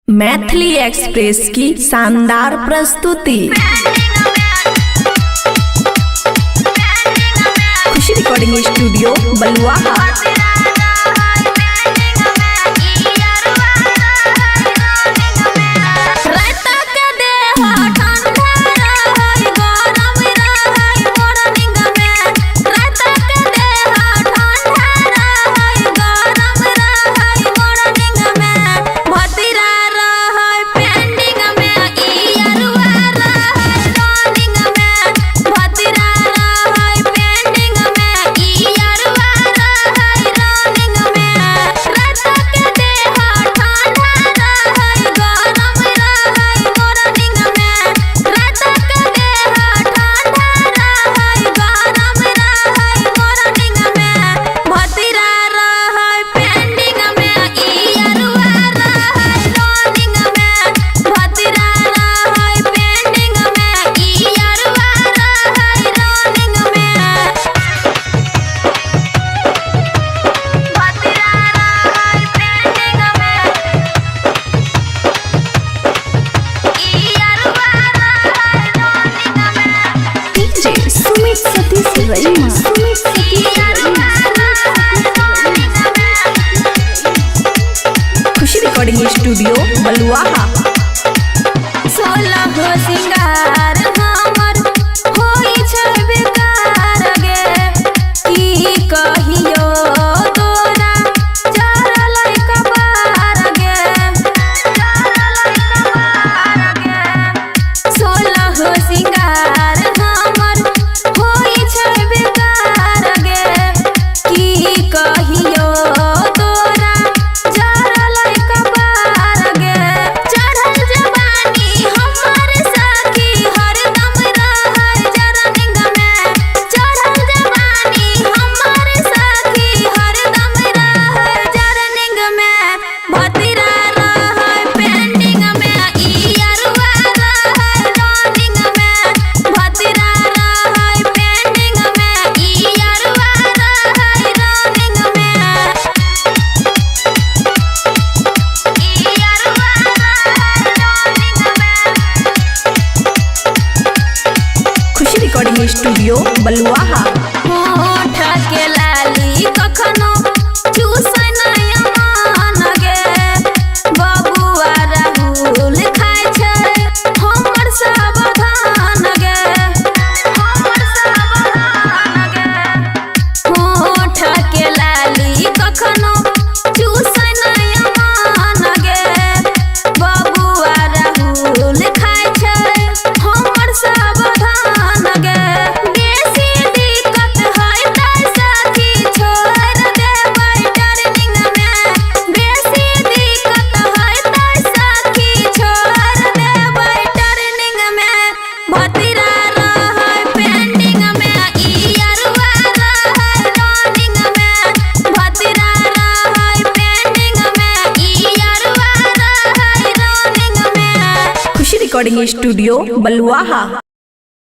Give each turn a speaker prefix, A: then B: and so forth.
A: Maithili express की शानदार प्रस्तुति। खुशी रिकॉर्डिंग स्टूडियो बलुआहा। खुशी रिकॉर्डिंग स्टूडियो बलुआहा।
B: 16 सिंगार हमर होई छै बेकार गे, की कहियो तोरा चढ़लै कपार गे, 16 सिंगार हमर होई छै बेकार गे, की कहियो तोरा चढ़लै कपार गे। चढ़ल जवानी हमर सखी हरदम रहै जरनिंग में, चढ़ल जवानी हमर सखी हरदम रहै जरनिंग में, भतीरा रहै पेंडिंग में, इयरवा रहै रनिंग में, भतीरा रहै पेंडिंग में, इयरवा रहै रनिंग में, इयरवा रहै रनिंग में।
A: खुशी रिकॉर्डिंग स्टूडियो बलुआहा।
B: होठ के लाली कखनो चूसै नै मन गे, बबुआ राहुल खाय छै हमर सावधान गे, हमर सावधान गे। होठ के लाली कखनो चूसै नै मन गे, बबुआ राहुल खाय छै हमर सावधान गे। बेसी दिक्कत है त सखी छोड़ देबै टर्निंग में, बेसी दिक्कत है त सखी छोड़ देबै टर्निंग में, भतीरा रहै पेंडिंग में, इयरवा रहै रनिंग में, भतीरा रहै पेंडिंग में, इयरवा रहै रनिंग में।
A: खुशी रिकॉर्डिंग स्टूडियो बलुआहा।